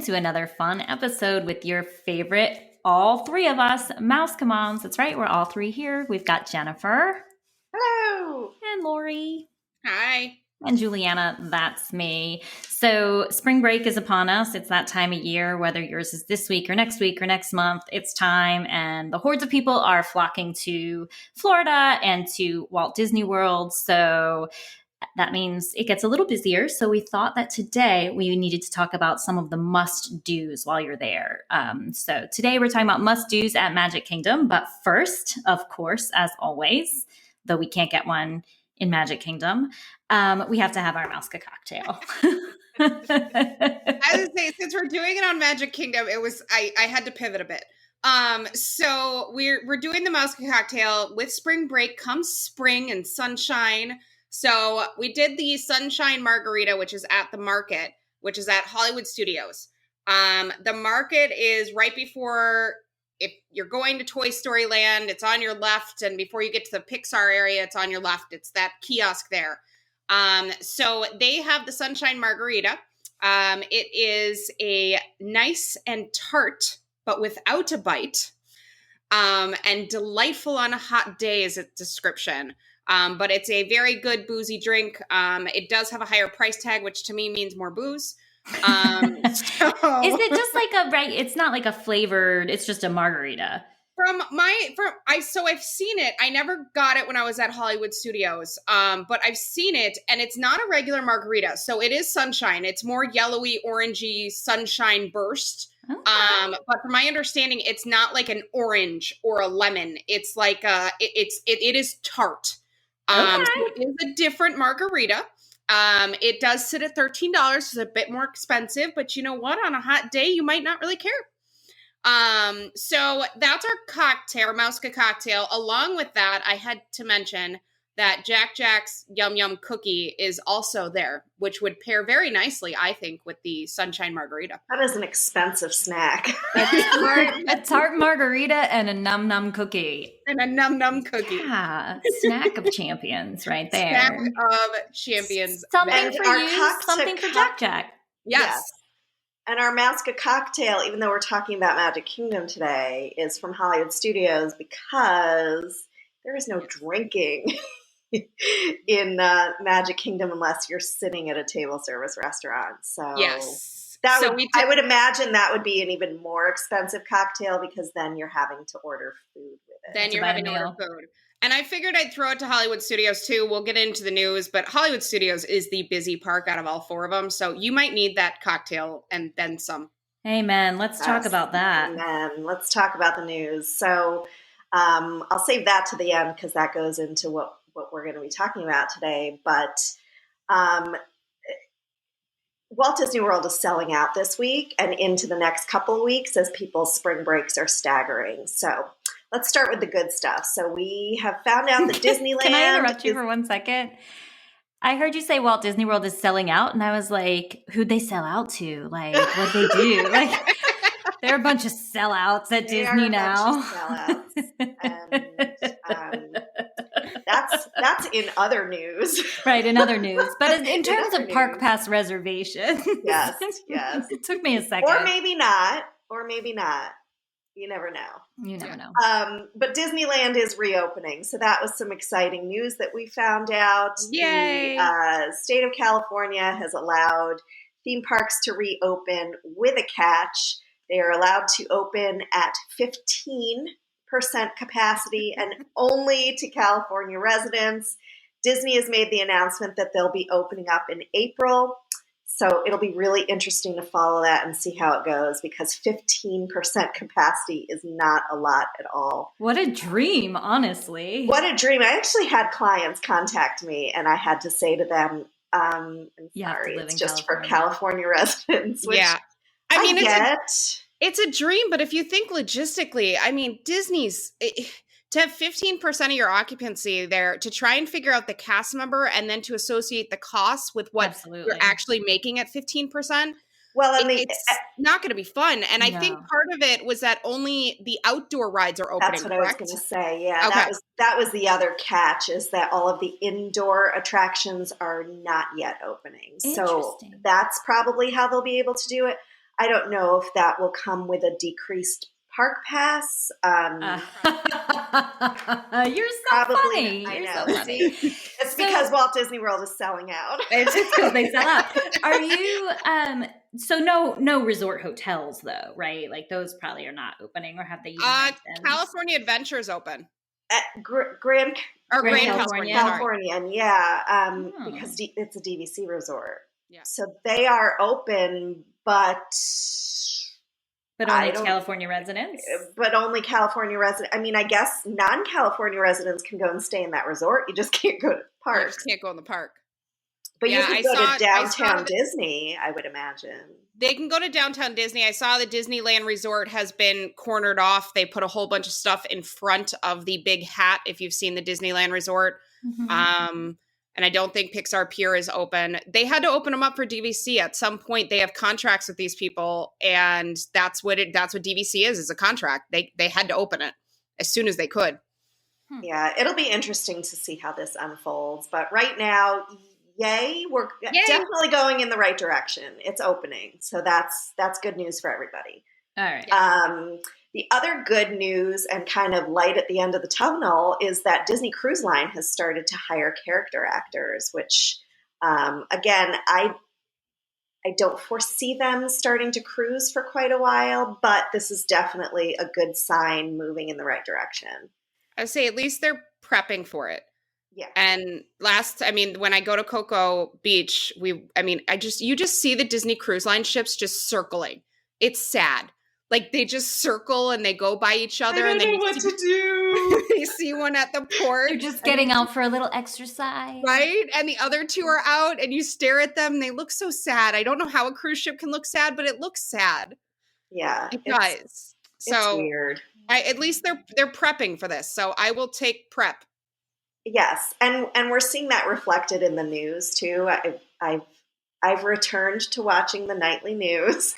into another fun episode with your favorite, all three of us, MousekeMoms. That's right, we're all three here. We've got Jennifer. Hello. And Lori. Hi. And Juliana, that's me. So spring break is upon us. It's that time of year, whether yours is this week or next month, it's time. And the hordes of people are flocking to Florida and to Walt Disney World. So that means it gets a little busier. So we thought that today we needed to talk about some of the must-dos while you're there. So today we're talking about must-dos at Magic Kingdom. But first, of course, as always, though we can't get one in Magic Kingdom, we have to have our Mouske cocktail. I would say, since we're doing it on Magic Kingdom, I had to pivot a bit. So we're doing the Mouske cocktail with spring break. Comes spring and sunshine. So we did the Sunshine Margarita, which is at the market, which is at Hollywood Studios. The market is right before, if you're going to Toy Story Land, it's on your left. And before you get to the Pixar area, it's on your left. It's that kiosk there. So they have the Sunshine Margarita. It is a nice and tart, but without a bite, and delightful on a hot day is its description. But it's a very good boozy drink. It does have a higher price tag, which to me means more booze. Is it just like it's not like a flavored, it's just a margarita. So I've seen it. I never got it when I was at Hollywood Studios. But I've seen it, and it's not a regular margarita. So it is sunshine. It's more yellowy, orangey sunshine burst. Okay. But from my understanding, it's not like an orange or a lemon. It's like it is tart. So it is a different margarita. It does sit at $13. It's a bit more expensive, but you know what? On a hot day, you might not really care. So that's our cocktail, our Mouske cocktail. Along with that, I had to mention that Jack Jack's Yum Yum cookie is also there, which would pair very nicely, I think, with the Sunshine Margarita. That is an expensive snack. A tart margarita and a num num cookie. Yeah, snack of champions right there. Snack of champions. Something for you, something for Jack Jack. Yes. And our Mouske cocktail, even though we're talking about Magic Kingdom today, is from Hollywood Studios because there is no drinking in Magic Kingdom unless you're sitting at a table service restaurant. So yes, I would imagine that would be an even more expensive cocktail because then you're having to order food with it. Then you're having to order food. And I figured I'd throw it to Hollywood Studios too. We'll get into the news, but Hollywood Studios is the busy park out of all four of them. So you might need that cocktail and then some. Amen. Let's talk about that. Amen. Let's talk about the news. So I'll save that to the end because that goes into what we're going to be talking about today. But Walt Disney World is selling out this week and into the next couple of weeks as people's spring breaks are staggering. So let's start with the good stuff. So we have found out that Disneyland... Can I interrupt you for 1 second? I heard you say Walt Disney World is selling out, and I was like, who'd they sell out to? Like, what'd they do? Like, they're a bunch of sellouts at Disney now. And that's in other news. Right, in other news. But in terms of Park Pass reservation. Yes. It took me a second. Or maybe not. You never know. But Disneyland is reopening. So that was some exciting news that we found out. Yay! The state of California has allowed theme parks to reopen with a catch. They are allowed to open at 15% capacity and only to California residents. Disney has made the announcement that they'll be opening up in April. So it'll be really interesting to follow that and see how it goes because 15% capacity is not a lot at all. What a dream, honestly. What a dream. I actually had clients contact me and I had to say to them, I'm sorry, it's just for California residents. Which I mean, it's a dream, but if you think logistically, I mean, Disney's... to have 15% of your occupancy there, to try and figure out the cast member and then to associate the costs with what you're actually making at 15%, it's not going to be fun. And I think part of it was that only the outdoor rides are opening. That's what correct? I was going to say. Yeah, okay. That was the other catch is that all of the indoor attractions are not yet opening. So that's probably how they'll be able to do it. I don't know if that will come with a decreased park pass. You're so Probably, funny. I You're know. so funny. It's because Walt Disney World is selling out. It's just because they sell out. Are you so no resort hotels though, right? Like those probably are not opening, or have they even mentioned? California Adventure's open. At Grand California. California, yeah, because it's a DVC resort. Yeah. So they are open, but only California residents? But only California residents. I mean, I guess non-California residents can go and stay in that resort. You just can't go to the park. You just can't go in the park. But you can go to downtown Disney, I would imagine. They can go to downtown Disney. I saw the Disneyland Resort has been cornered off. They put a whole bunch of stuff in front of the big hat, if you've seen the Disneyland Resort. Mm-hmm. And I don't think Pixar Pier is open. They had to open them up for DVC. At some point, they have contracts with these people, and that's what DVC is a contract. They had to open it as soon as they could. Yeah, it'll be interesting to see how this unfolds. But right now, yay, we're definitely going in the right direction. It's opening. So that's good news for everybody. All right. The other good news and kind of light at the end of the tunnel is that Disney Cruise Line has started to hire character actors, which, again, I don't foresee them starting to cruise for quite a while, but this is definitely a good sign moving in the right direction. I would say at least they're prepping for it. Yeah. And when I go to Cocoa Beach, you just see the Disney Cruise Line ships just circling. It's sad. Like they just circle and they go by each other. I don't know what to do. You see one at the port. They're just getting out for a little exercise. Right? And the other two are out and you stare at them. And they look so sad. I don't know how a cruise ship can look sad, but it looks sad. Yeah. It does. So it's weird. At least they're prepping for this. So I will take prep. Yes. And we're seeing that reflected in the news too. I've returned to watching the nightly news.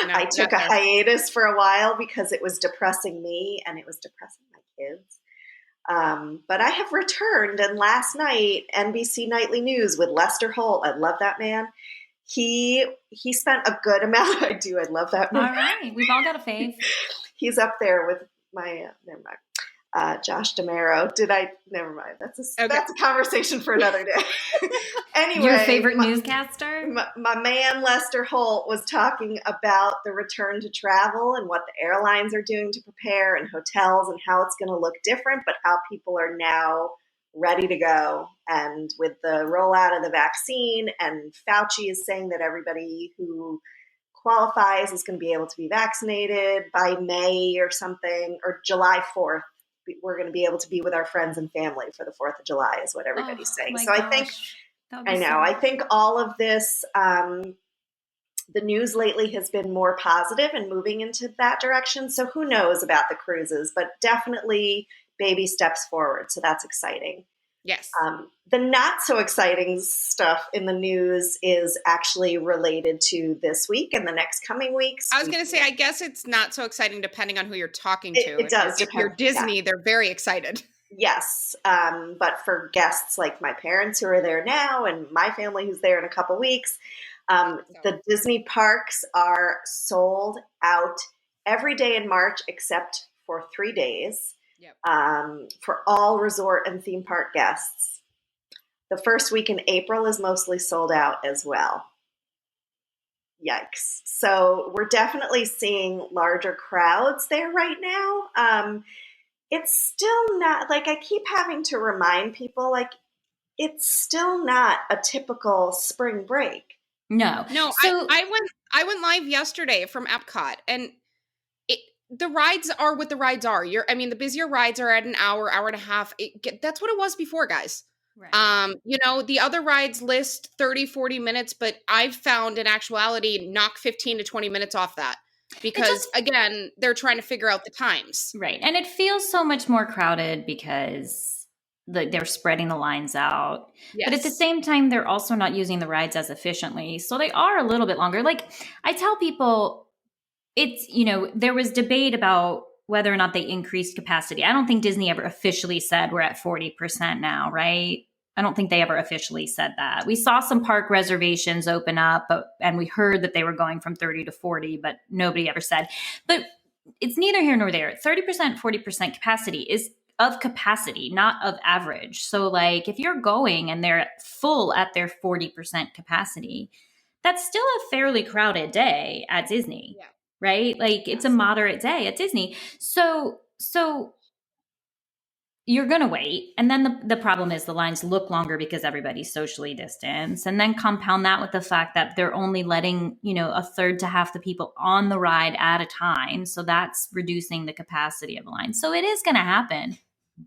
I took a hiatus for a while because it was depressing me and it was depressing my kids. But I have returned, and last night, NBC Nightly News with Lester Holt, I love that man. He spent a good amount. I do. I love that man. All right. We've all got a fave. He's up there with my, never mind. Josh DeMero. Never mind. That's a conversation for another day. Anyway. Your favorite newscaster? My man Lester Holt was talking about the return to travel and what the airlines are doing to prepare and hotels and how it's going to look different, but how people are now ready to go. And with the rollout of the vaccine, and Fauci is saying that everybody who qualifies is going to be able to be vaccinated by May or something, or July 4th. We're going to be able to be with our friends and family for the 4th of July is what everybody's saying. So I think all of this, the news lately has been more positive and moving into that direction. So who knows about the cruises, but definitely baby steps forward. So that's exciting. Yes. The not so exciting stuff in the news is actually related to this week and the next coming weeks. I was going to say, I guess it's not so exciting depending on who you're talking to. It does. If you're Disney, they're very excited. Yes. But for guests like my parents who are there now and my family who's there in a couple weeks, the Disney parks are sold out every day in March except for 3 days. Yep. For all resort and theme park guests. The first week in April is mostly sold out as well. Yikes. So we're definitely seeing larger crowds there right now. It's still not, like, I keep having to remind people, like, it's still not a typical spring break. No. So, I went live yesterday from Epcot, and the rides are what the rides are. The busier rides are at an hour and a half. That's what it was before, guys. Right. The other rides list 30, 40 minutes, but I've found in actuality, knock 15 to 20 minutes off that because again, they're trying to figure out the times. Right. And it feels so much more crowded because they're spreading the lines out. Yes. But at the same time, they're also not using the rides as efficiently. So they are a little bit longer. Like I tell people, it's, there was debate about whether or not they increased capacity. I don't think Disney ever officially said we're at 40% now, right? I don't think they ever officially said that. We saw some park reservations open up, and we heard that they were going from 30 to 40, but nobody ever said. But it's neither here nor there. 30%, 40% capacity is of capacity, not of average. So like if you're going and they're full at their 40% capacity, that's still a fairly crowded day at Disney, right? Like it's a moderate day at Disney. So you're going to wait. And then the problem is the lines look longer because everybody's socially distanced. And then compound that with the fact that they're only letting, a third to half the people on the ride at a time. So that's reducing the capacity of the line. So it is going to happen.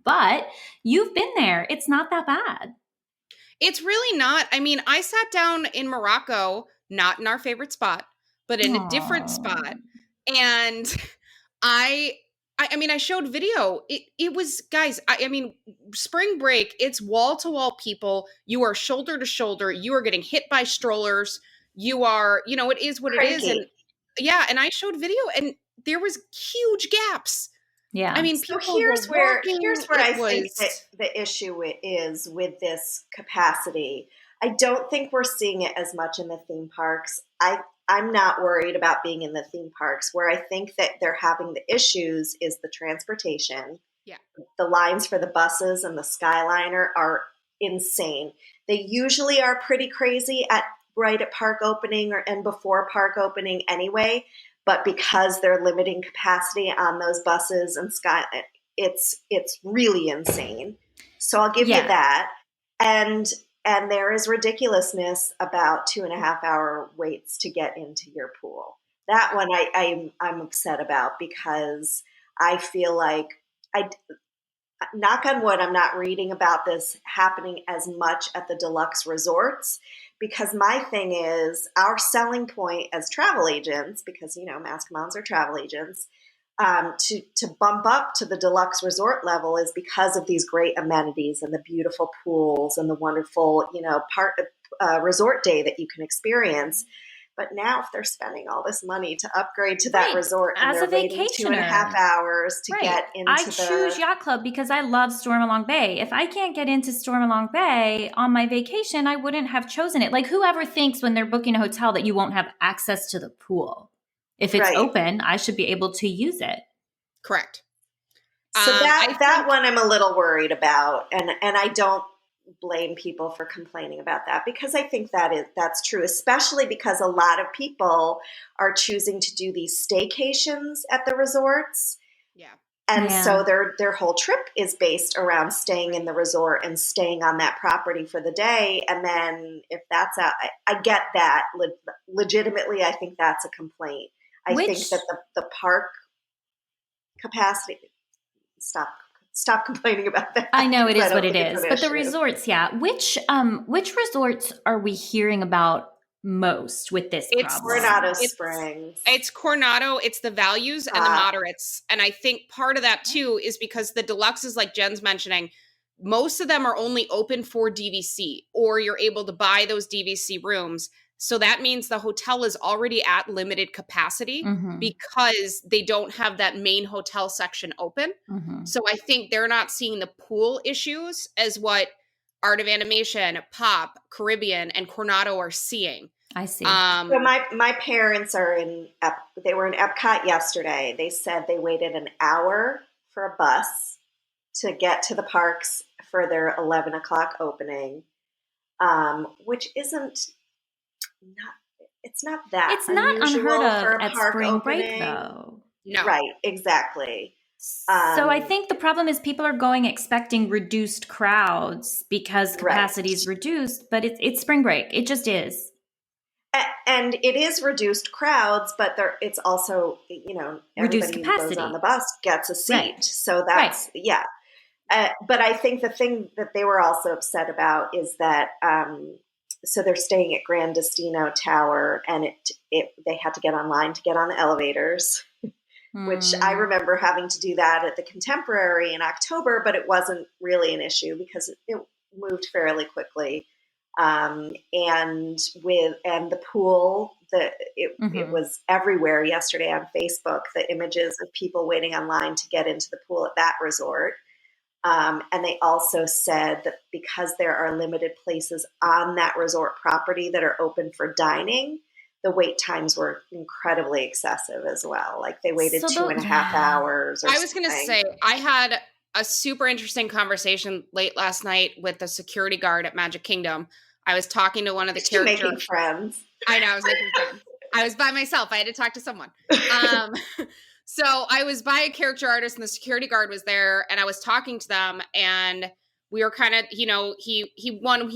But you've been there. It's not that bad. It's really not. I mean, I sat down in Morocco, not in our favorite spot, but in a different spot. And I showed video. It was, guys, I mean, spring break, it's wall to wall people. You are shoulder to shoulder. You are getting hit by strollers. You are, it is what Cranky. it is. And and I showed video and there was huge gaps. Yeah. I mean, so here's where I think that the issue is with this capacity. I don't think we're seeing it as much in the theme parks. I'm not worried about being in the theme parks. Where I think that they're having the issues is the transportation. Yeah. The lines for the buses and the Skyliner are insane. They usually are pretty crazy right at park opening and before park opening anyway. But because they're limiting capacity on those buses and it's really insane. So I'll give you that. And there is ridiculousness about 2.5 hour waits to get into your pool. That one I'm upset about because I feel like knock on wood, I'm not reading about this happening as much at the deluxe resorts. Because my thing is our selling point as travel agents, because, MousekeMoms are travel agents, to bump up to the deluxe resort level is because of these great amenities and the beautiful pools and the wonderful, resort day that you can experience. But now if they're spending all this money to upgrade to that resort and as they're a waiting vacationer 2.5 hours to get into I choose Yacht Club because I love Stormalong Bay. If I can't get into Stormalong Bay on my vacation, I wouldn't have chosen it. Like whoever thinks when they're booking a hotel that you won't have access to the pool. If it's open, I should be able to use it. Correct. So that one I'm a little worried about. And I don't blame people for complaining about that because I think that's true, especially because a lot of people are choosing to do these staycations at the resorts. Yeah. And so their whole trip is based around staying in the resort and staying on that property for the day. And then if that's out, I get that. Legitimately, I think that's a complaint. I think that the park capacity, stop complaining about that. I know it is what it is. But the resorts, which resorts are we hearing about most with this problem? Coronado Springs. It's Coronado, it's the values and the moderates. And I think part of that too is because the deluxes, like Jen's mentioning, most of them are only open for DVC, or you're able to buy those DVC rooms. So that means the hotel is already at limited capacity because they don't have that main hotel section open. So I think they're not seeing the pool issues as what Art of Animation, Pop, Caribbean, and Coronado are seeing. I see. So my parents they were in Epcot yesterday. They said they waited an hour for a bus to get to the parks for their 11 o'clock opening, which isn't it's not that it's not unheard of at spring opening. Break though. No. Right, exactly. So I think the problem is people are going expecting reduced crowds because capacity is reduced, but it's spring break. It just is. And it is reduced crowds, but it's also, reduced everybody capacity. who goes on the bus gets a seat. Right. So that's, but I think the thing that they were also upset about is that, so they're staying at Grand Destino Tower and they had to get online to get on the elevators, which I remember having to do that at the Contemporary in October, but it wasn't really an issue because it moved fairly quickly. And the pool, it was everywhere yesterday on Facebook, the images of people waiting online to get into the pool at that resort. And they also said that because there are limited places on that resort property that are open for dining, the wait times were incredibly excessive as well. Like they waited So 2.5 hours or I was going to something. say, I had a super interesting conversation late last night with the security guard at Magic Kingdom. I was talking to one of the characters. Making friends. I know, I was making friends. I was by myself. I had to talk to someone. So I was by a character artist and the security guard was there and I was talking to them and we were kind of, you know, he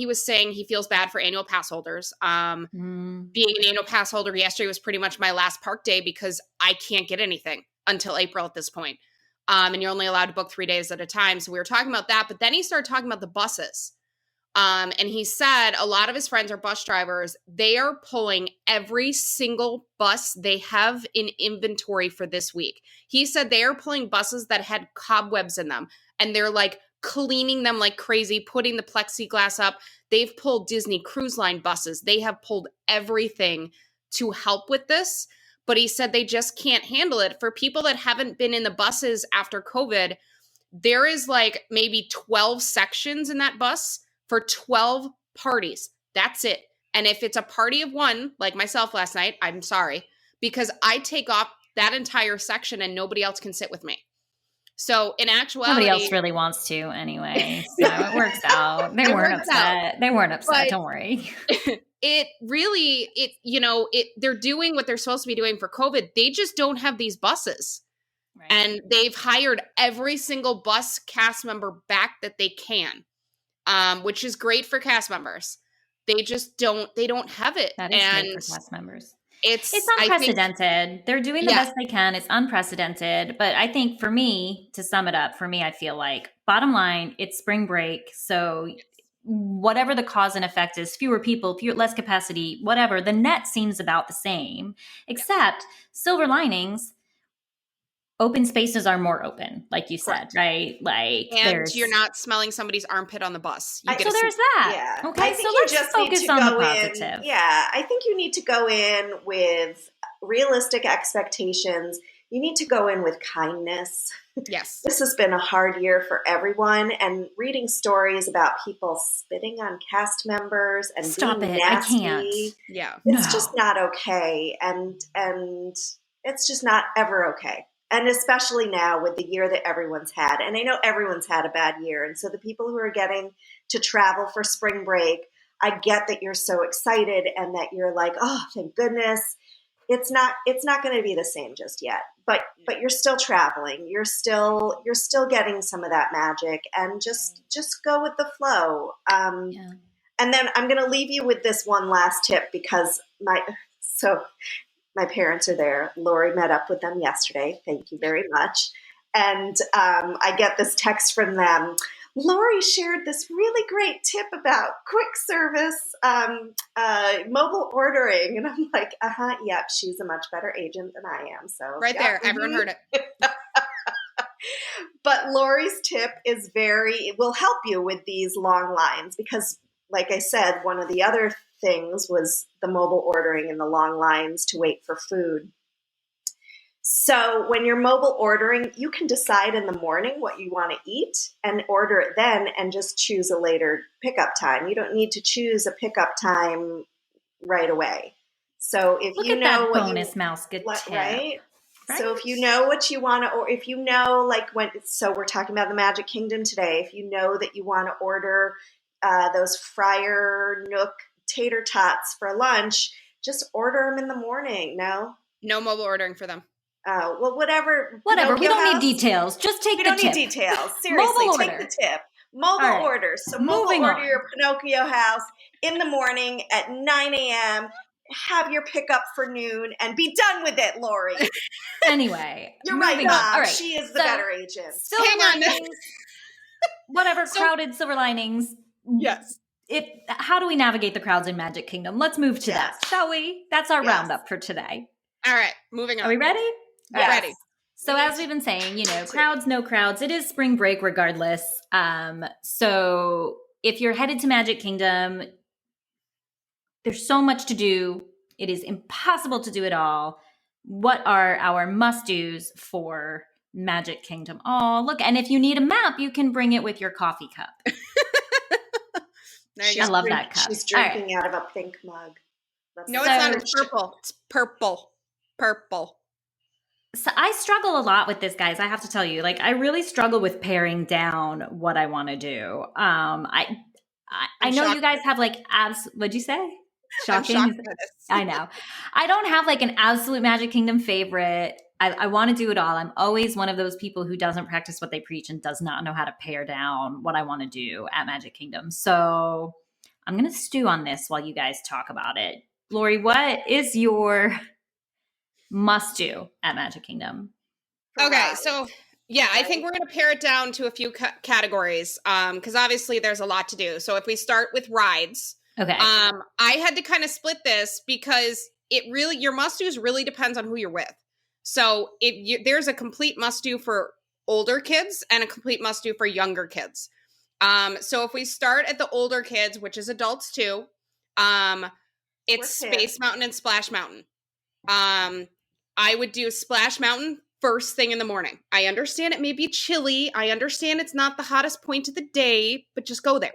was saying he feels bad for annual pass holders. Being an annual pass holder yesterday was pretty much my last park day because I can't get anything until April at this point. And you're only allowed to book 3 days at a time. So we were talking about that, but then he started talking about the buses. And he said a lot of his friends are bus drivers. They are pulling every single bus they have in inventory for this week. He said they are pulling buses that had cobwebs in them and they're like cleaning them like crazy, putting the plexiglass up. They've pulled Disney Cruise Line buses. They have pulled everything to help with this. But he said they just can't handle it. For people that haven't been in the buses after COVID, there is like maybe 12 sections in that bus for 12 parties. That's it. And if it's a party of one, like myself last night, I'm sorry, because I take off that entire section and nobody else can sit with me. So in actuality, nobody else really wants to anyway. So it works out. They weren't upset. They weren't upset. But don't worry. They're doing what they're supposed to be doing for COVID. They just don't have these buses. Right. And they've hired every single bus cast member back that they can. Which is great for cast members. They just don't have it. That is great for cast members. It's unprecedented. They're doing the best they can. It's unprecedented. But I think for me, to sum it up, I feel like bottom line, it's spring break. So whatever the cause and effect is, fewer people, less capacity, whatever, the net seems about the same, except silver linings. Open spaces are more open, like you said, right? Like, and you're not smelling somebody's armpit on the bus. So there's that. Yeah. Okay, so let's focus on the positive. I think you need to go in with realistic expectations. You need to go in with kindness. Yes. This has been a hard year for everyone, and reading stories about people spitting on cast members and being nasty. I can't. Yeah. It's just not okay, and it's just not ever okay. And especially now with the year that everyone's had. And I know everyone's had a bad year. And so the people who are getting to travel for spring break, I get that you're so excited and that you're like, oh, thank goodness. It's not going to be the same just yet. But you're still traveling. You're still getting some of that magic, and just go with the flow. And then I'm going to leave you with this one last tip because my parents are there. Lori met up with them yesterday. Thank you very much. And I get this text from them. Lori shared this really great tip about quick service mobile ordering. And I'm like, yep, she's a much better agent than I am. So right there, everyone heard it. But Lori's tip will help you with these long lines because, like I said, one of the other things was the mobile ordering and the long lines to wait for food. So when you're mobile ordering, you can decide in the morning what you want to eat and order it then and just choose a later pickup time. You don't need to choose a pickup time right away. So if Look you at know that what bonus mouse good tip. Right? So if you know what you want to, or if you know, so we're talking about the Magic Kingdom today. If you know that you want to order those Fryer Nook tater tots for lunch, just order them in the morning. No mobile ordering for them. Oh, well, whatever. We don't need details. Just take the tip. We don't need details. Seriously, take the tip. Mobile orders. So mobile order your Pinocchio house in the morning at 9 a.m. Have your pickup for noon and be done with it, Lori. Anyway. You're right, Mom. All right. She is the better agent. Silver linings. Whatever, crowded silver linings. Yes. How do we navigate the crowds in Magic Kingdom? Let's move to that, shall we? That's our roundup for today. All right, moving on. Are we ready? Yes. Ready. So as we've been saying, crowds, no crowds. It is spring break regardless. So if you're headed to Magic Kingdom, there's so much to do. It is impossible to do it all. What are our must-dos for Magic Kingdom. Oh, look. And if you need a map, you can bring it with your coffee cup. I love that cup. She's drinking out of a pink mug. No, it's not. It's purple. It's purple. Purple. So I struggle a lot with this, guys. I have to tell you, like, I really struggle with paring down what I want to do. I know you guys have like what'd you say? Shocking. I'm shocked by this. I know. I don't have like an absolute Magic Kingdom favorite. I want to do it all. I'm always one of those people who doesn't practice what they preach and does not know how to pare down what I want to do at Magic Kingdom. So I'm going to stew on this while you guys talk about it. Lori, what is your must do at Magic Kingdom? Okay, so yeah, I think we're going to pare it down to a few categories because obviously there's a lot to do. So if we start with rides, okay, I had to kind of split this because your must do's really depends on who you're with. So there's a complete must do for older kids and a complete must do for younger kids. So if we start at the older kids, which is adults too, it's Space Mountain and Splash Mountain. I would do Splash Mountain first thing in the morning. I understand it may be chilly. I understand it's not the hottest point of the day, but just go there.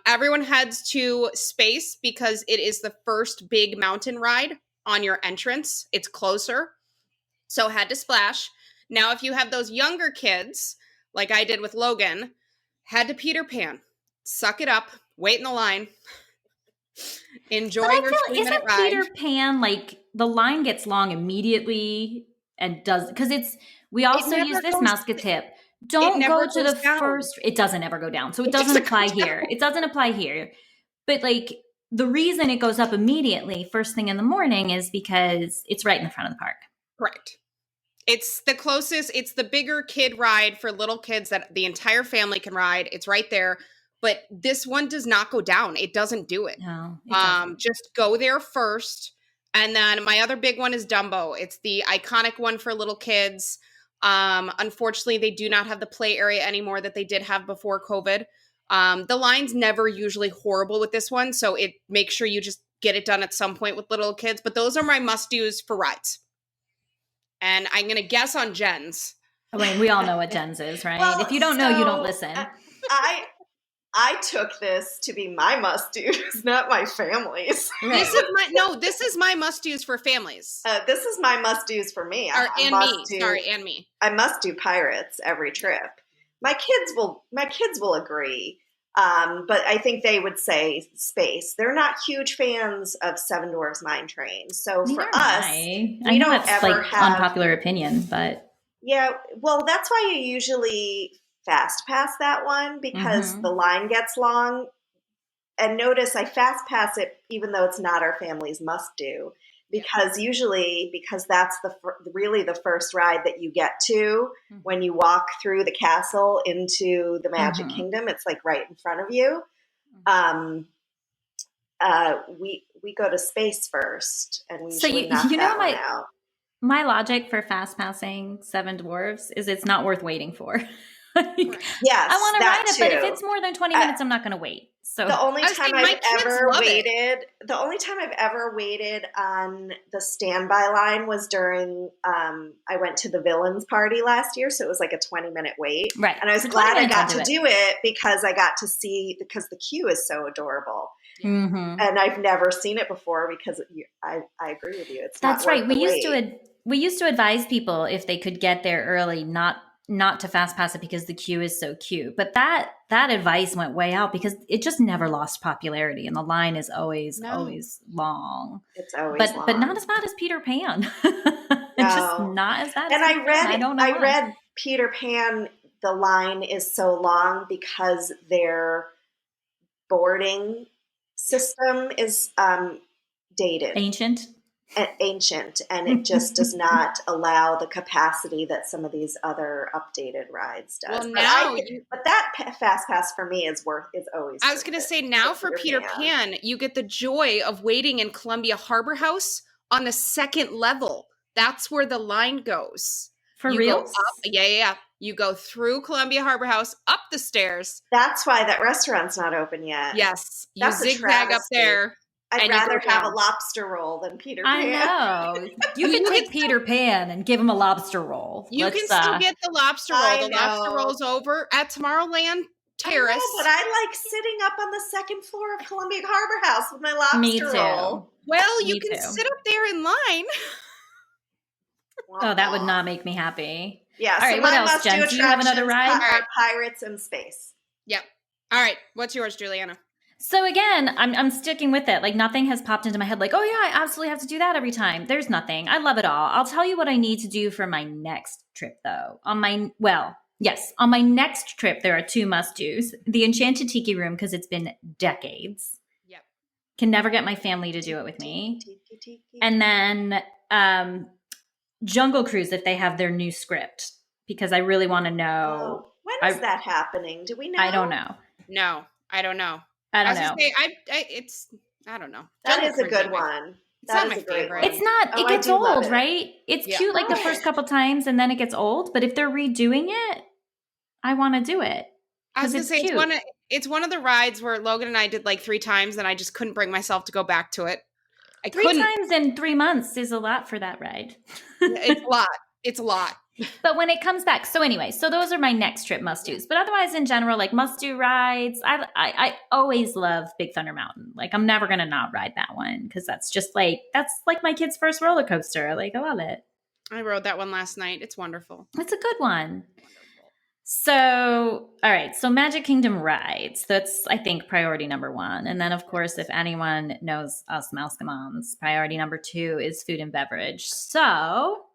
Everyone heads to Space because it is the first big mountain ride on your entrance. It's closer. So head to Splash. Now, if you have those younger kids, like I did with Logan, head to Peter Pan. Suck it up. Wait in the line. Enjoy your 3-minute ride. Peter Pan, like, the line gets long immediately and does, because we also use this mouse tip. Don't go to the first, it doesn't ever go down. So it doesn't apply here. It doesn't apply here. But like, the reason it goes up immediately first thing in the morning is because it's right in the front of the park. Correct. It's the closest, it's the bigger kid ride for little kids that the entire family can ride. It's right there. But this one does not go down. It doesn't do it. No, it doesn't. Just go there first. And then my other big one is Dumbo. It's the iconic one for little kids. Unfortunately, they do not have the play area anymore that they did have before COVID. The line's never usually horrible with this one. So it makes sure you just get it done at some point with little kids. But those are my must-dos for rides. And I'm going to guess on Jen's. I mean, we all know what Jen's is, right? Well, if you don't know, you don't listen. I took this to be my must-dos, not my family's. Right. This is my must-dos for families. This is my must-dos for me. And me. I must do Pirates every trip. My kids will agree, but I think they would say Space. They're not huge fans of Seven Dwarfs Mine Train, so for us, I know don't that's ever like have unpopular opinion, but yeah. Well, that's why you usually fast pass that one because the line gets long. And notice I fast pass it even though it's not our family's must do because that's really the first ride that you get to when you walk through the castle into the Magic Kingdom. It's like right in front of you. We go to Space first and we usually knock that one out. My logic for fast passing Seven Dwarfs is it's not worth waiting for. Yes, I want to ride it, too. but if it's more than 20 minutes, I'm not going to wait. So the only time I've ever waited on the standby line was during I went to the Villains party last year, so it was like a 20-minute wait. Right. And I was glad I got to do it because I got to see because the queue is so adorable. Mm-hmm. And I've never seen it before because I agree with you. That's right. We used to advise people if they could get there early, not to fast pass it because the queue is so cute. But that advice went way out because it just never lost popularity and the line is always long. It's always long. But not as bad as Peter Pan. It's just not as bad as Peter Pan. I read Peter Pan, the line is so long because their boarding system is dated. Ancient, and it just does not allow the capacity that some of these other updated rides does. Well, but that fast pass for me is always. I was going to say now for Peter Pan, you get the joy of waiting in Columbia Harbor House on the second level. That's where the line goes. For real? Yeah. You go through Columbia Harbor House, up the stairs. That's why that restaurant's not open yet. Yes, you zigzag up there. I'd And you rather go have a down. lobster roll than Peter I Pan. know. You can take Peter Pan and give him a lobster roll. You can still get the lobster roll. I The lobster know. roll's over at Tomorrowland Terrace. I know, but I like sitting up on the second floor of Columbia Harbor House with my lobster Me too. roll. Well, you Me can too. sit up there in line. Oh, that would not make me happy. Yeah. All so right, what my else, must-do Jen? Do you have another attractions ride? are pirates in space. Yep. All right. What's yours, Juliana? So again, I'm sticking with it. Like nothing has popped into my head like, oh yeah, I absolutely have to do that every time. There's nothing. I love it all. I'll tell you what I need to do for my next trip though. On my next trip, there are 2 must-dos. The Enchanted Tiki Room, because it's been decades. Yep. Can never get my family to do it with me. Tiki. And then Jungle Cruise, if they have their new script, because I really want to know. When is that happening? Do we know? I don't know. No, I don't know. I don't was know. gonna say, I don't know. That Jungle is a Cruise good is my- one. It's That not is my a great favorite. one. It's not. Oh, It I gets do love old, it. right? It's Yeah. cute like the first couple times, and then it gets old. But if they're redoing it, I want to do it. I was gonna it's say cute. it's one of the rides where Logan and I did like 3 times, and I just couldn't bring myself to go back to it. I 3 couldn't. times in 3 months is a lot for that ride. It's a lot. It's a lot. But when it comes back, so anyway, so those are my next trip must-dos. But otherwise, in general, like must-do rides, I always love Big Thunder Mountain. Like I'm never gonna not ride that one because that's like my kid's first roller coaster. Like I love it. I rode that one last night. It's wonderful. It's a good one. So, all right. So Magic Kingdom rides. That's, I think, priority number 1. And then, of course, if anyone knows us MousekeMoms, priority number 2 is food and beverage. So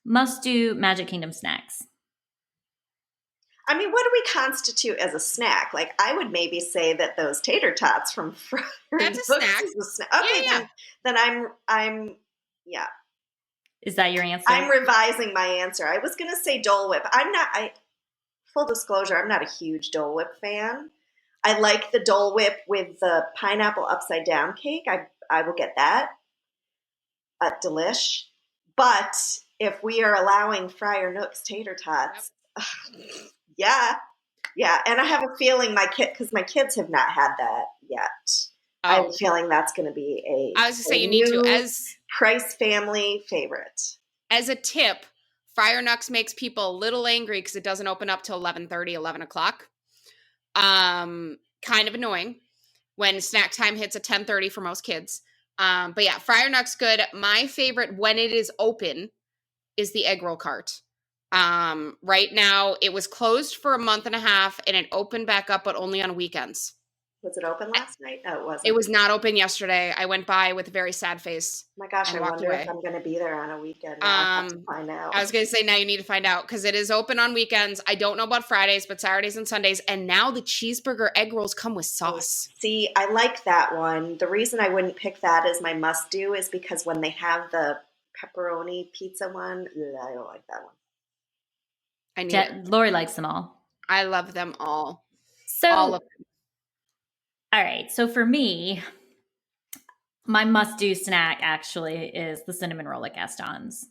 must do Magic Kingdom snacks. I mean, what do we constitute as a snack? Like, I would maybe say that those tater tots from Friars That's a Books snack. is a snack. Okay, Yeah. then I'm Is that your answer? I'm revising my answer. I was gonna say Dole Whip. Full disclosure, I'm not a huge Dole Whip fan. I like the Dole Whip with the pineapple upside down cake. I will get that. Delish. But if we are allowing Friar Nook's tater tots, yeah. And I have a feeling because my kids have not had that yet. I have a feeling that's going to be I was gonna say you need to, as Price family favorite. As a tip, Friar Nucks makes people a little angry because it doesn't open up till 11:30, 11 o'clock. Kind of annoying when snack time hits at 10:30 for most kids. But yeah, Friar Nucks good. My favorite when it is open is the egg roll cart. Right now it was closed for a month and a half and it opened back up, but only on weekends. Was it open last night? No, it wasn't. It was not open yesterday. I went by with a very sad face. Oh my gosh, I walked wonder away. if I'm going to be there on a weekend. Now. I have to find out. I was going to say now you need to find out because it is open on weekends. I don't know about Fridays, but Saturdays and Sundays. And now the cheeseburger egg rolls come with sauce. See, I like that one. The reason I wouldn't pick that as my must-do is because when they have the pepperoni pizza one, I don't like that one. Lori likes them all. I love them all. So, all of them. All right. So for me, my must-do snack actually is the cinnamon roll at Gastons.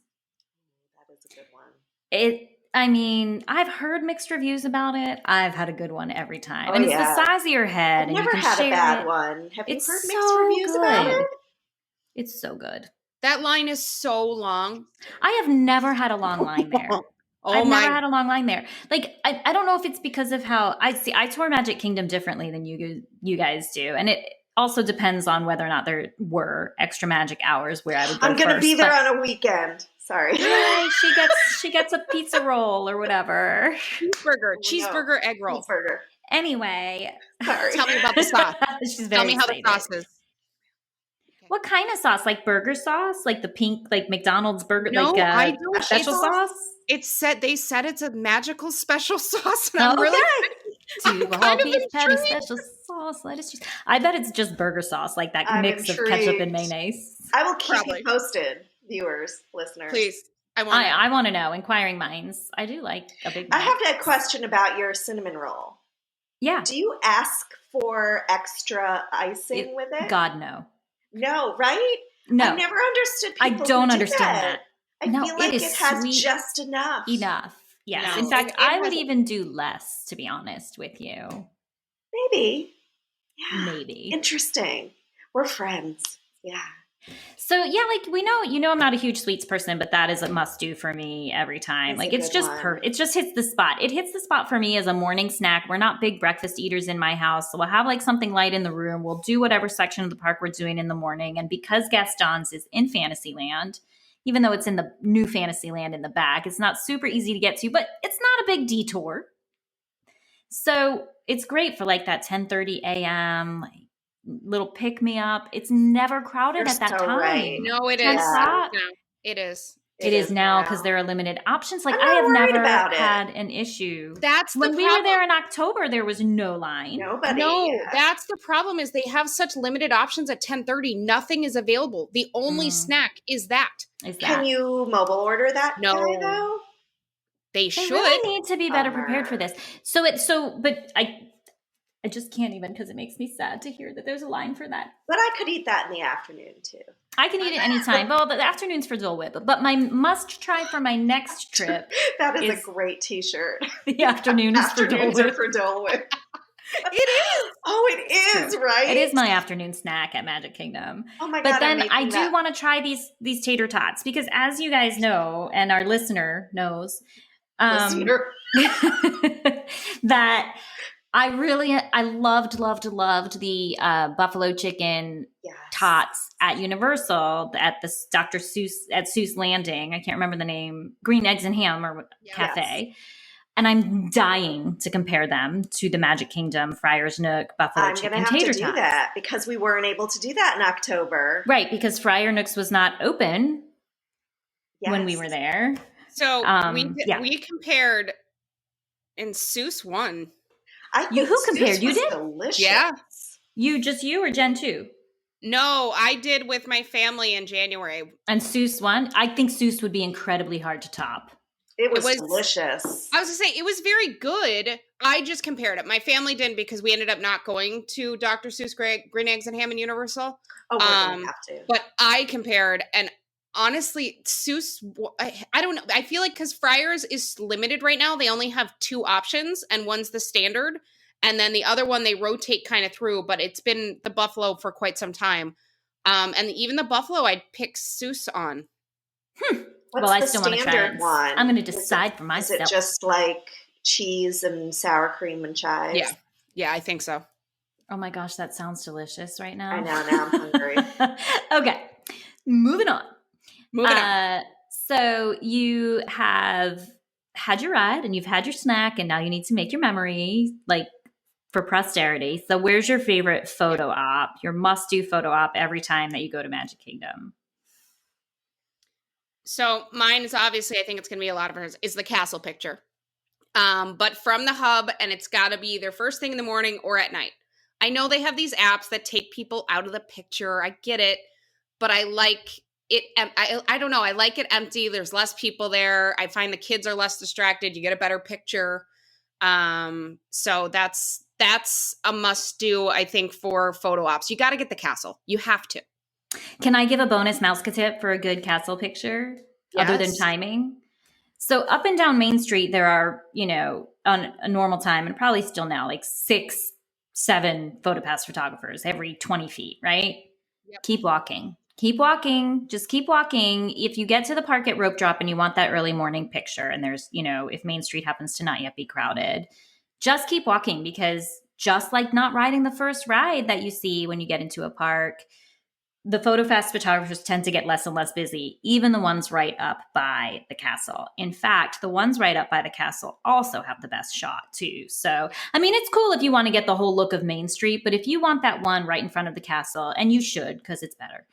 That is a good one. I've heard mixed reviews about it. I've had a good one every time. Oh, and it's yeah. the size of your head. I've and never you can had a share bad it. one. Have you It's heard mixed so reviews about good. it? It's so good. That line is so long. I have never had a long line there. I've never had a long line there. Like, I don't know if it's because of how I tour Magic Kingdom differently than you guys do. And it also depends on whether or not there were extra magic hours where I would go I'm going to first, be there but- on a weekend. Sorry. Yay, she gets a pizza roll or whatever. Cheeseburger egg roll. Cheeseburger. Anyway. Sorry. Tell me about the sauce. She's very Tell me how the excited. sauce is. What kind of sauce? Like burger sauce? Like the pink, like McDonald's burger, No, like I don't. special sauce? They said it's a magical special sauce. And Oh, I'm really To kind all of beef patty intrigued. special sauce, lettuce cheese. I bet it's just burger sauce, like that I'm mix of ketchup and intrigued. mayonnaise. I will keep Probably. you posted, viewers, listeners. Please. I want it. I want to know. Inquiring minds. I do like a big. I mix. have a question about your cinnamon roll. Yeah. Do you ask for extra icing with it? God no. No, right? No. I've never understood I people don't who do understand that. I No, feel it like is it has sweet just enough. Enough. Yes. No. In fact, It I would has- even do less, to be honest with you. Maybe. Yeah. Maybe. Interesting. We're friends. Yeah. So yeah, like we know, I'm not a huge sweets person, but that is a must do for me every time. That's like a it's good just one. it just hits the spot. It hits the spot for me as a morning snack. We're not big breakfast eaters in my house, so we'll have like something light in the room. We'll do whatever section of the park we're doing in the morning, and because Gastons is in Fantasyland, even though it's in the new Fantasyland in the back, it's not super easy to get to, but it's not a big detour. So it's great for like that 10:30 a.m. like little pick me up. It's never crowded You're at that so time. right. No, it 10 is. o'clock. No, it is. It is now because there are limited options. Like I'm I not have worried never about it. had an issue. That's the When we were problem. there in October, there was no line. Nobody. No, Yeah. that's the problem is they have such limited options at 10:30. Nothing is available. The only snack is that. Is Can that you mobile order that No. guy though? They they should. really need to be better prepared for Bummer. this. But I just can't even because it makes me sad to hear that there's a line for that. But I could eat that in the afternoon too. I can eat it anytime. Well, the afternoon's for Dole Whip, but my must try for my next trip, That is is a great T-shirt. the afternoon is for Dole Afternoons are Whip. for Dole Whip. It is. Oh, it is, right? It is my afternoon snack at Magic Kingdom. Oh my God. But then I'm I making do that. want to try these tater tots because, as you guys know, and our listener knows, Listener. that I loved the buffalo chicken Yes. tots at Universal at the Dr. Seuss at Seuss Landing. I can't remember the name, Green Eggs and Ham or Yes. Cafe. And I'm dying to compare them to the Magic Kingdom Friar's Nook buffalo I'm chicken going to have tater to do tots. that because we weren't able to do that in October. Right, because Friar Nook's was not open when we Yes. were there. So yeah. we compared, and Seuss won. I think Who Seuss compared? You was did? Delicious. Yeah. You or Jen too? No, I did with my family in January. And Seuss won? I think Seuss would be incredibly hard to top. It was was- delicious. I was gonna say it was very good. I just compared it. My family didn't because we ended up not going to Dr. Seuss Green Eggs and Ham in Universal. Oh, we're going to have to. But I compared, and honestly, Seuss, I don't know. I feel like because Friars is limited right now, they only have 2 options, and one's the standard, and then the other one they rotate kind of through. But it's been the buffalo for quite some time, and even the buffalo I'd pick Seuss on. What's I the still want to try standard it. one? I'm going to decide for Is myself. it just like cheese and sour cream and chives? Yeah, I think so. Oh my gosh, that sounds delicious right now. I know, now I'm hungry. Okay, moving on. Moving on. So you have had your ride and you've had your snack, and now you need to make your memory, like for posterity. So where's your favorite photo op, your must-do photo op every time that you go to Magic Kingdom? So mine is obviously, I think it's going to be a lot of ours, is the castle picture. But from the hub, and it's got to be either first thing in the morning or at night. I know they have these apps that take people out of the picture. I get it, but I like it. I don't know. I like it empty. There's less people there. I find the kids are less distracted. You get a better picture. So that's a must do, I think, for photo ops. You got to get the castle. You have to. Can I give a bonus mouse tip for a good castle picture other than Yes. timing? So up and down Main Street, there are, on a normal time, and probably still now, like 6, 7 PhotoPass photographers every 20 feet, right? Yep. Keep walking. Keep walking. Just keep walking. If you get to the park at rope drop and you want that early morning picture, and there's, if Main Street happens to not yet be crowded, just keep walking, because just like not riding the first ride that you see when you get into a park, the PhotoFast photographers tend to get less and less busy, even the ones right up by the castle. In fact, the ones right up by the castle also have the best shot too. So, I mean, it's cool if you want to get the whole look of Main Street, but if you want that one right in front of the castle, and you should because it's better,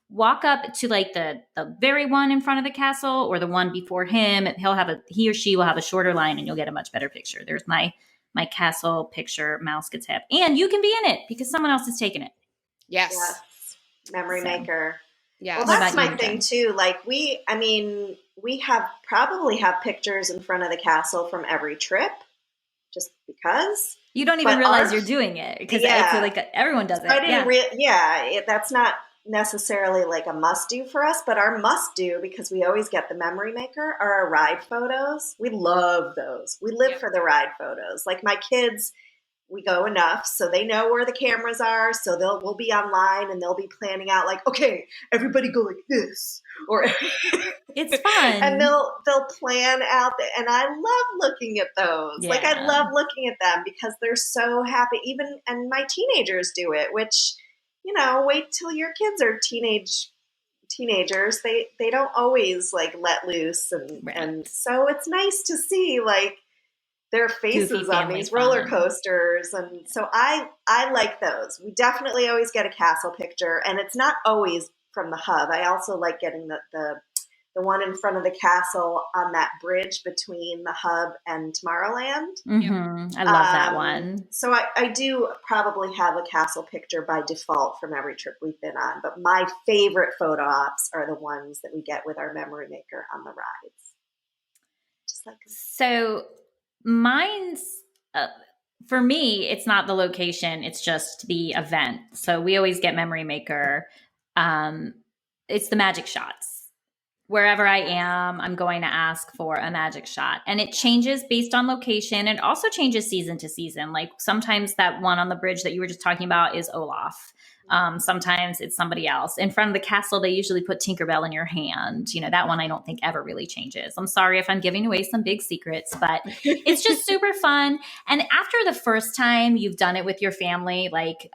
walk up to like the very one in front of the castle or the one before him. He or she will have a shorter line, and you'll get a much better picture. There's my castle picture mouse tip, and you can be in it because someone else has taken it. Yes. Memory maker. Yes. Well, What that's about my you, thing Jen? too. Like we probably have pictures in front of the castle from every trip, just because. You don't even But realize ours- you're doing it because Yeah. I feel like everyone does it. I didn't that's not necessarily like a must do for us, but our must do, because we always get the memory maker, are our ride photos. We love those. We live Yeah. for the ride photos. Like my kids we go enough, so they know where the cameras are. So we'll be online and they'll be planning out like, okay, everybody go like this, or it's fun, and they'll plan out. And I love looking at those. Yeah. Like I love looking at them because they're so happy. And my teenagers do it, which, you know, wait till your kids are teenagers. They don't always like let loose, and so it's nice to see like their faces on these roller coasters. And so I like those. We definitely always get a castle picture, and it's not always from the hub. I also like getting the one in front of the castle on that bridge between the hub and Tomorrowland. Mm-hmm. I love that one. So I do probably have a castle picture by default from every trip we've been on, but my favorite photo ops are the ones that we get with our memory maker on the rides. Just like so mine's for me, it's not the location, it's just the event. So we always get memory maker. It's the magic shots. Wherever I am, I'm going to ask for a magic shot. And it changes based on location. It also changes season to season. Like sometimes that one on the bridge that you were just talking about is Olaf. Sometimes it's somebody else. In front of the castle, they usually put Tinkerbell in your hand. You know, that one I don't think ever really changes. I'm sorry if I'm giving away some big secrets, but it's just super fun. And after the first time you've done it with your family, like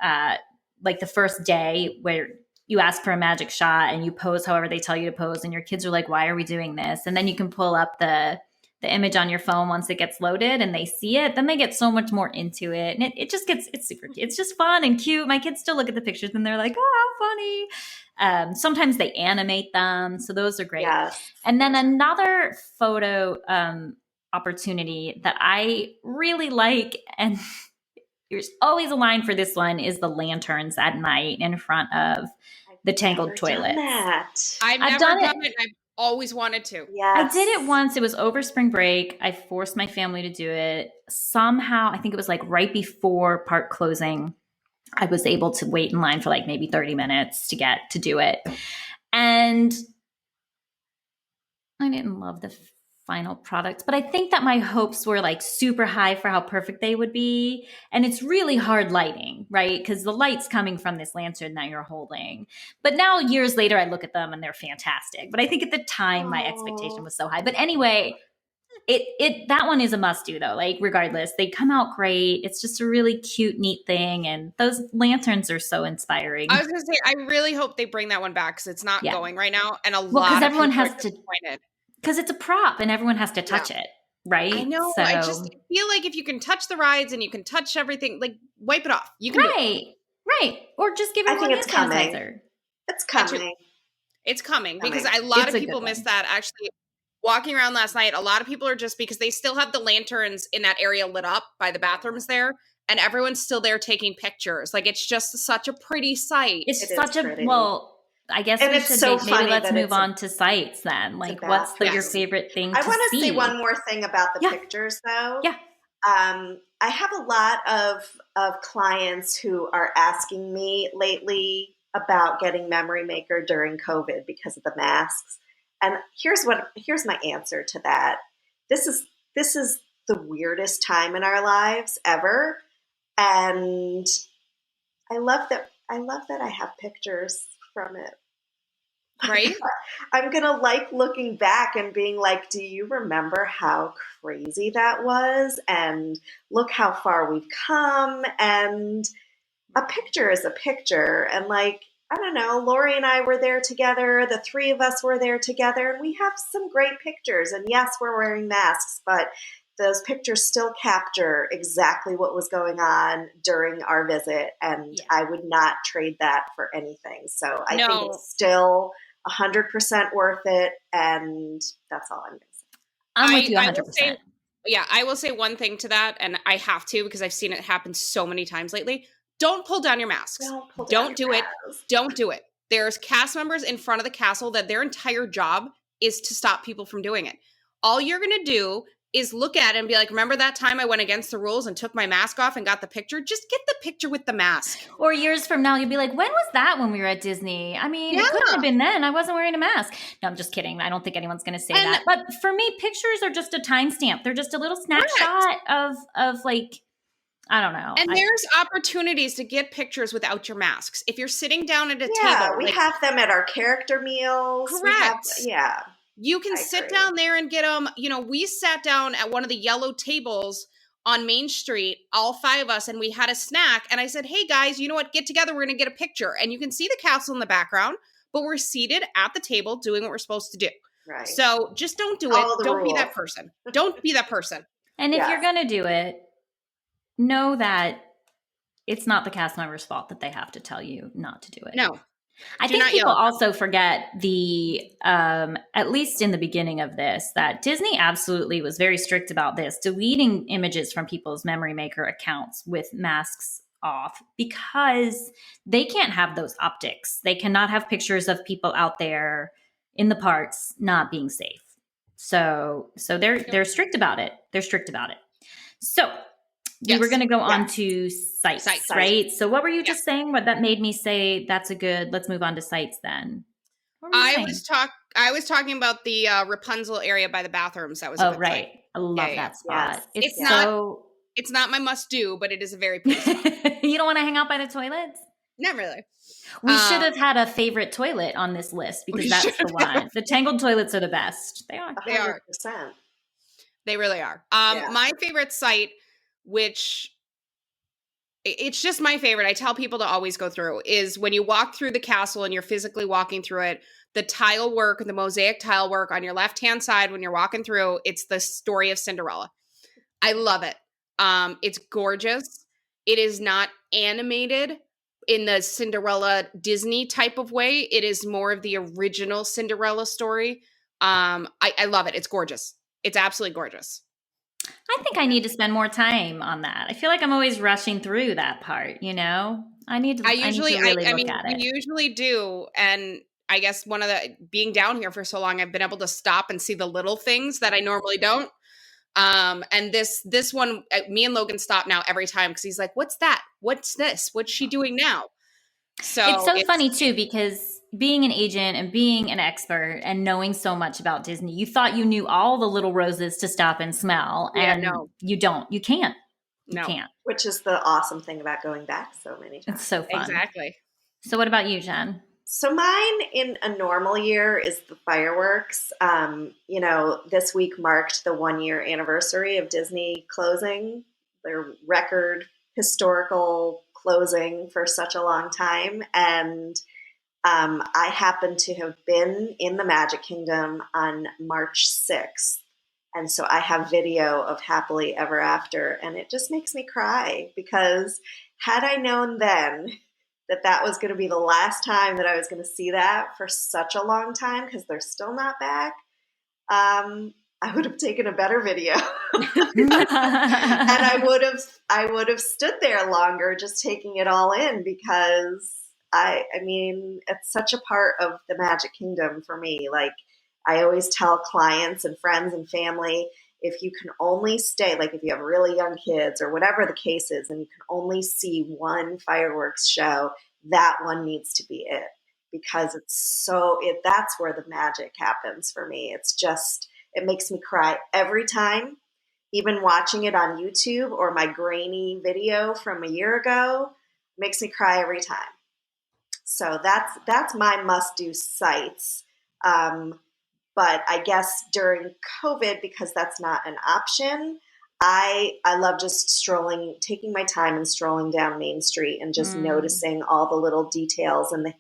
the first day where you ask for a magic shot and you pose however they tell you to pose, and your kids are like, why are we doing this? And then you can pull up the image on your phone once it gets loaded and they see it, then they get so much more into it. And it's super cute. It's just fun and cute. My kids still look at the pictures and they're like, oh, how funny. Sometimes they animate them. So those are great. Yes. And then another photo opportunity that I really like, and there's always a line for this one, is the lanterns at night in front of the Tangled Toilets. I've never done it. I've always wanted to. Yes. I did it once. It was over spring break. I forced my family to do it. Somehow, I think it was like right before park closing, I was able to wait in line for like maybe 30 minutes to get to do it. And I didn't love the final product, but I think that my hopes were like super high for how perfect they would be. And it's really hard lighting, right? Because the light's coming from this lantern that you're holding. But now years later, I look at them and they're fantastic. But I think at the time my expectation was so high. But anyway, that one is a must do though. Like regardless, they come out great. It's just a really cute, neat thing. And those lanterns are so inspiring. I was going to say, I really hope they bring that one back because it's not going right now. And lot because of everyone people has are to, disappointed. Because it's a prop and everyone has to touch it, right? I know. So, I just feel like if you can touch the rides and you can touch everything, like wipe it off. You can do it. Right. Or just give everyone hand sanitizer. It's coming. It's coming because a lot of people miss that. Actually, walking around last night, a lot of people are just because they still have the lanterns in that area lit up by the bathrooms there. And everyone's still there taking pictures. Like it's just such a pretty sight. It's such a pretty. I guess and we it's should so maybe let's move on to sites then. Like, what's your favorite thing to see? I want to say one more thing about the pictures, though. Yeah. I have a lot of clients who are asking me lately about getting Memory Maker during COVID because of the masks. And here's my answer to that. This is the weirdest time in our lives ever, and I love that I have pictures from it. Right? I'm going to like looking back and being like, do you remember how crazy that was? And look how far we've come. And a picture is a picture. And like, I don't know, Lori and I were there together. The three of us were there together and we have some great pictures. And yes, we're wearing masks, but those pictures still capture exactly what was going on during our visit. And I would not trade that for anything. So I think it's still 100% worth it. And that's all I'm going to say. I'm with you 100%. I will say one thing to that. And I have to, because I've seen it happen so many times lately. Don't pull down your masks. Don't do it. Don't do it. There's cast members in front of the castle that their entire job is to stop people from doing it. All you're going to do is look at it and be like, remember that time I went against the rules and took my mask off and got the picture? Just get the picture with the mask. Or years from now, you'll be like, when was that when we were at Disney? I mean, it couldn't have been then. I wasn't wearing a mask. No, I'm just kidding. I don't think anyone's going to say that. But for me, pictures are just a timestamp. They're just a little snapshot of like I don't know. And there's opportunities to get pictures without your masks. If you're sitting down at a Yeah, table. we have them at our character meals. Correct. You can I sit agree. down there and get them. You know, we sat down at one of the yellow tables on Main Street, all 5 of us, and we had a snack. And I said, hey guys, you know what? Get together. We're going to get a picture. And you can see the castle in the background, but we're seated at the table doing what we're supposed to do. Right. So just don't do Follow it. the Don't be rules. that person. Don't be that person. And if you're going to do it, know that it's not the cast member's fault that they have to tell you not to do it. No. I think people also forget at least in the beginning of this, that Disney absolutely was very strict about this, deleting images from people's Memory Maker accounts with masks off, because they can't have those optics. They cannot have pictures of people out there in the parks not being safe. So they're strict about it. They're strict about it. So we were going to go on to sites, right? So what were you just saying? What that made me say that's a good, let's move on to sites then. I was talking about the Rapunzel area by the bathrooms. That was a good right. site. I love that spot. Yes. It's not my must do, but it is a very pretty spot. You don't want to hang out by the toilets? Not really. We should have had a favorite toilet on this list, because that's the one. The Tangled Toilets are the best. They are. 100%. They really are. My favorite site, which it's just my favorite, I tell people to always go through, is when you walk through the castle and you're physically walking through it, the tile work, the mosaic tile work on your left-hand side when you're walking through, it's the story of Cinderella. I love it. It's gorgeous. It is not animated in the Cinderella Disney type of way. It is more of the original Cinderella story. I love it. It's gorgeous. It's absolutely gorgeous. I think I need to spend more time on that. I feel like I'm always rushing through that part, you know? I need to really look at it. We usually do. And I guess being down here for so long, I've been able to stop and see the little things that I normally don't. And this one, me and Logan stop now every time, because he's like, what's that? What's this? What's she doing now? So it's funny too, because being an agent and being an expert and knowing so much about Disney, you thought you knew all the little roses to stop and smell. And you don't. You can't. You can't. Which is the awesome thing about going back so many times. It's so fun. Exactly. So what about you, Jen? So mine in a normal year is the fireworks. This week marked the 1-year anniversary of Disney closing, their record historical closing for such a long time. And I happened to have been in the Magic Kingdom on March 6th. And so I have video of Happily Ever After, and it just makes me cry, because had I known then that was going to be the last time that I was going to see that for such a long time, because they're still not back, I would have taken a better video. And I would have stood there longer just taking it all in, because I mean, it's such a part of the Magic Kingdom for me. Like, I always tell clients and friends and family, if you can only stay, like if you have really young kids or whatever the case is, and you can only see one fireworks show, that one needs to be it, because that's where the magic happens for me. It's just, it makes me cry every time, even watching it on YouTube or my grainy video from a year ago makes me cry every time. So that's my must-do sites. But I guess during COVID, because that's not an option, I love just taking my time and strolling down Main Street and just noticing all the little details and the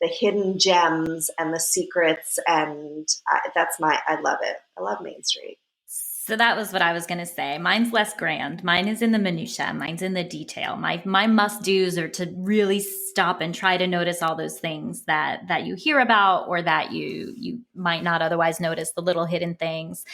hidden gems and the secrets. And I love it. I love Main Street. So that was what I was going to say. Mine's less grand. Mine is in the minutia. Mine's in the detail. My must-dos are to really stop and try to notice all those things that you hear about, or that you might not otherwise notice, the little hidden things.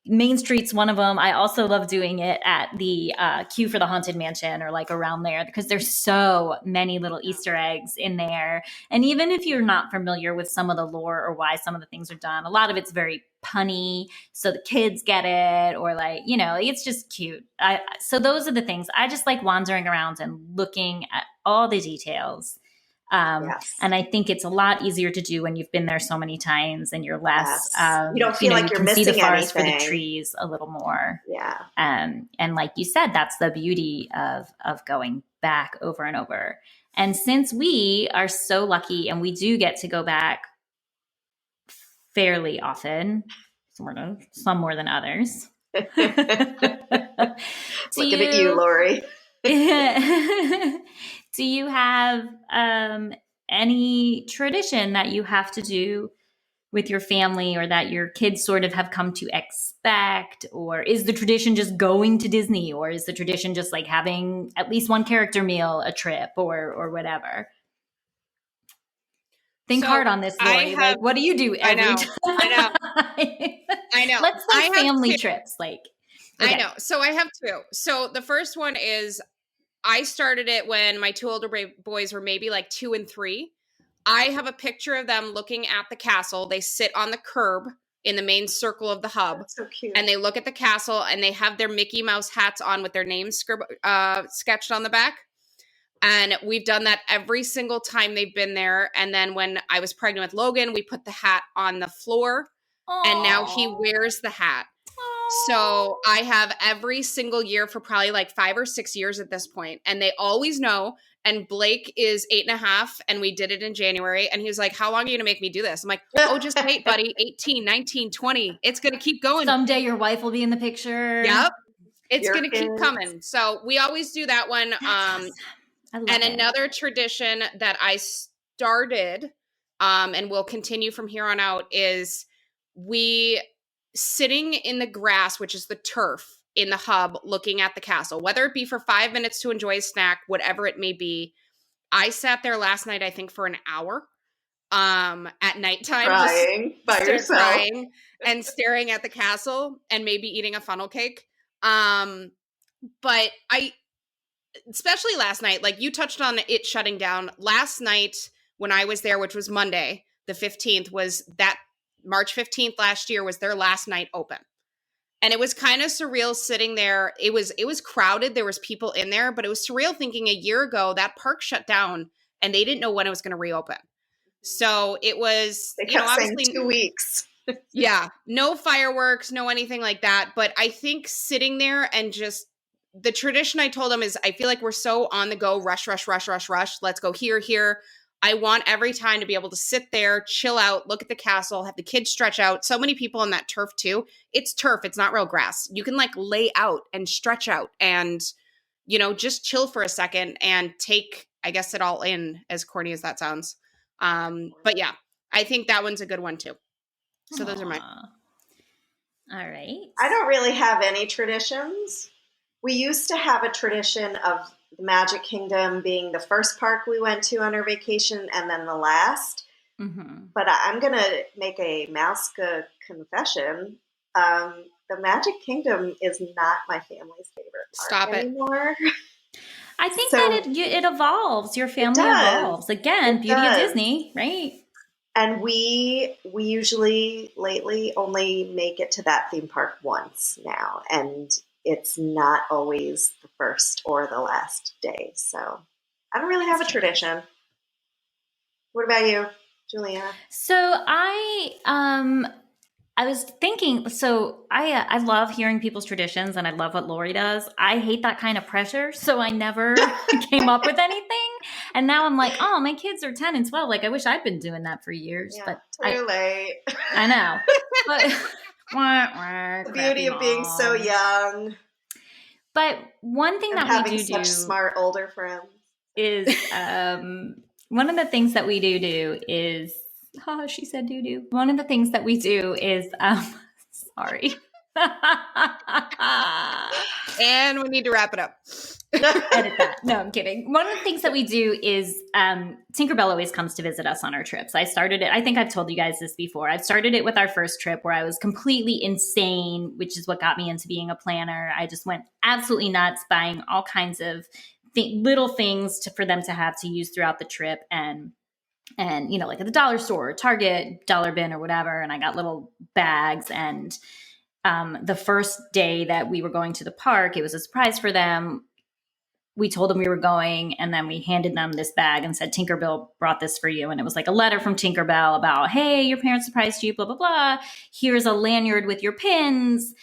Main Street's one of them. I also love doing it at the queue for the Haunted Mansion, or like around there, because there's so many little Easter eggs in there. And even if you're not familiar with some of the lore or why some of the things are done, a lot of it's very punny, so the kids get it, or like, it's just cute. So those are the things. I just like wandering around and looking at all the details. Yes. And I think it's a lot easier to do when you've been there so many times and you're less, Yes. You don't feel like you you're can see the missing forest for the anything. trees a little more. Yeah. And like you said, that's the beauty of going back over and over. And since we are so lucky and we do get to go back fairly often, sort of, some more than others. Looking at you, Lori. Do you have any tradition that you have to do with your family or that your kids sort of have come to expect? Or is the tradition just going to Disney? Or is the tradition just like having at least one character meal a trip or whatever? Think hard on this, Lori. Like, what do you do every time? I know. Let's say family trips. Like, okay. I know. So I have two. So the first one is I started it when my two older boys were maybe like 2 and 3. I have a picture of them looking at the castle. They sit on the curb in the main circle of the hub. That's so cute. And they look at the castle and they have their Mickey Mouse hats on with their names sketched on the back. And we've done that every single time they've been there. And then when I was pregnant with Logan, we put the hat on the floor. Aww. And now he wears the hat. Aww. So I have every single year for probably like 5 or 6 years at this point. And they always know. And Blake is 8.5 and we did it in January. And he was like, how long are you going to make me do this? I'm like, oh, just wait, buddy. 18, 19, 20. It's going to keep going. Someday your wife will be in the picture. Yep. It's going to keep coming. So we always do that one. And another tradition that I started and will continue from here on out is we sitting in the grass, which is the turf in the hub, looking at the castle, whether it be for 5 minutes to enjoy a snack, whatever it may be. I sat there last night, I think for an hour at nighttime. Crying by yourself. Crying and staring at the castle and maybe eating a funnel cake. But especially last night, like you touched on it shutting down. Last night when I was there, which was Monday, the 15th, was that March 15th last year was their last night open. And it was kind of surreal sitting there. It was crowded. There was people in there, but it was surreal thinking a year ago that park shut down and they didn't know when it was going to reopen. So it was, they kept saying 2 weeks. Yeah. No fireworks, no anything like that. But I think sitting there and just the tradition I told them is I feel like we're so on the go, rush. Let's go here. I want every time to be able to sit there, chill out, look at the castle, have the kids stretch out. So many people on that turf too. It's turf. It's not real grass. You can like lay out and stretch out and, just chill for a second and take, I guess, it all in, as corny as that sounds. But yeah, I think that one's a good one too. So those are mine. All right. I don't really have any traditions. We used to have a tradition of the Magic Kingdom being the first park we went to on our vacation and then the last. Mm-hmm. But I'm going to make a Mouska confession. The Magic Kingdom is not my family's favorite park anymore. I think that it evolves. Your family evolves. Again, beauty of Disney, right? And we usually lately only make it to that theme park once now. And it's not always the first or the last day. So I don't really have a tradition. What about you, Juliana? So I was thinking, I love hearing people's traditions and I love what Lori does. I hate that kind of pressure. So I never came up with anything. And now I'm like, oh, my kids are 10 and 12. Like, I wish I'd been doing that for years. Yeah, but too late. I know. But the beauty of being so young. But one thing and that having we do such smart older friends is one of the things that we do is she said do. One of the things that we do is sorry. And we need to wrap it up. Edit that. No, I'm kidding. One of the things that we do is Tinkerbell always comes to visit us on our trips. I started it. I think I've told you guys this before. I've started it with our first trip where I was completely insane, which is what got me into being a planner. I just went absolutely nuts buying all kinds of little things for them to have to use throughout the trip. And like at the dollar store, Target, Dollar Bin or whatever. And I got little bags. And the first day that we were going to the park, it was a surprise for them. we told them we were going, and then we handed them this bag and said, Tinkerbell brought this for you. And it was like a letter from Tinkerbell about, hey, your parents surprised you, blah, blah, blah. Here's a lanyard with your pins.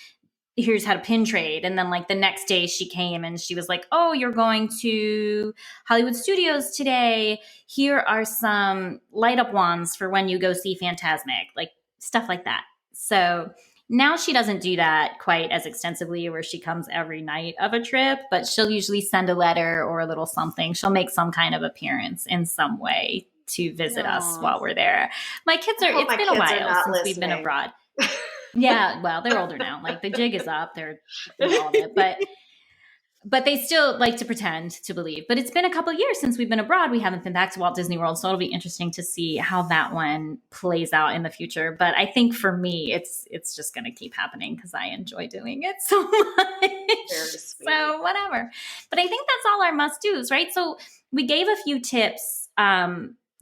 Here's how to pin trade. And then like the next day she came and she was like, oh, you're going to Hollywood Studios today. Here are some light up wands for when you go see Fantasmic, like stuff like that. So now she doesn't do that quite as extensively where she comes every night of a trip, but she'll usually send a letter or a little something. She'll make some kind of appearance in some way to visit us while we're there. My kids are, it's been a while since we've been abroad. Yeah, well, they're older now. Like the jig is up. They're all of it. But they still like to pretend to believe. But it's been a couple of years since we've been abroad. We haven't been back to Walt Disney World. So it'll be interesting to see how that one plays out in the future. But I think for me, it's just going to keep happening because I enjoy doing it so much. So whatever. But I think that's all our must-dos, right? So we gave a few tips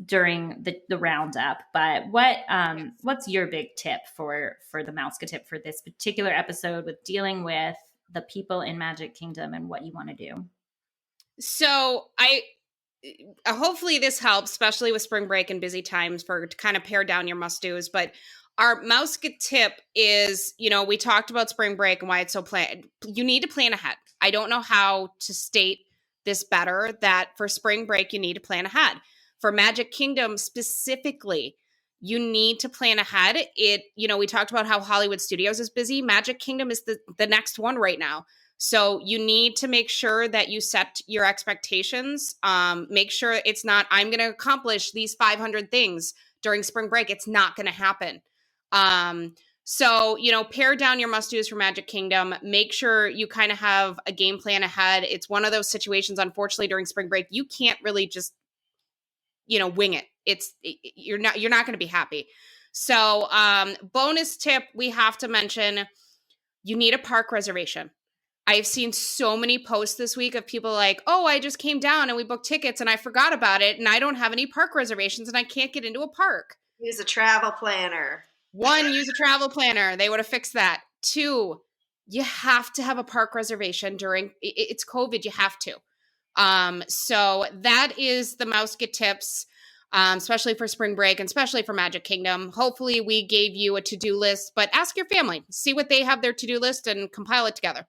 during the roundup, but what's your big tip for the Mouseka tip for this particular episode with dealing with the people in Magic Kingdom and what you want to do? So I hopefully this helps, especially with spring break and busy times, to kind of pare down your must-dos. But our Mouseka tip is, we talked about spring break and why it's so planned. You need to plan ahead. I don't know how to state this better, that for spring break, you need to plan ahead. For Magic Kingdom specifically, you need to plan ahead. We talked about how Hollywood Studios is busy. Magic Kingdom is the next one right now. So you need to make sure that you set your expectations. Make sure it's not, I'm going to accomplish these 500 things during spring break. It's not going to happen. So, pare down your must-dos for Magic Kingdom. Make sure you kind of have a game plan ahead. It's one of those situations, unfortunately, during spring break, you can't really just, wing it. You're not going to be happy. So, bonus tip, we have to mention, you need a park reservation. I've seen so many posts this week of people like, oh, I just came down and we booked tickets and I forgot about it and I don't have any park reservations and I can't get into a park. Use a travel planner. 1, use a travel planner. They would have fixed that. 2, you have to have a park reservation during, it's COVID, you have to. So that is the Mouseke tips, especially for spring break and especially for Magic Kingdom. Hopefully we gave you a to-do list, but ask your family, see what they have their to-do list and compile it together.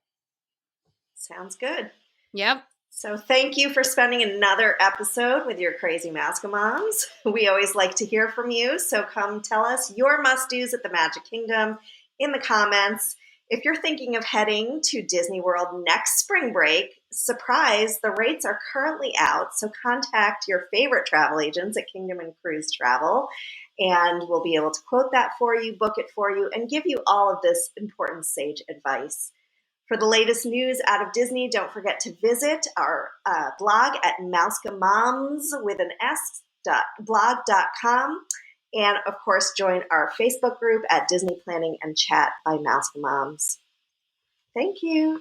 Sounds good. Yep. So thank you for spending another episode with your crazy MousekeMoms. We always like to hear from you, so come tell us your must-dos at the Magic Kingdom in the comments. If you're thinking of heading to Disney World next spring break, surprise, the rates are currently out, so contact your favorite travel agents at Kingdom and Cruise Travel, and we'll be able to quote that for you, book it for you, and give you all of this important sage advice. For the latest news out of Disney, don't forget to visit our blog at MousekeMoms with an s.blog.com. And, of course, join our Facebook group at Disney Planning and Chat by MousekeMoms. Thank you.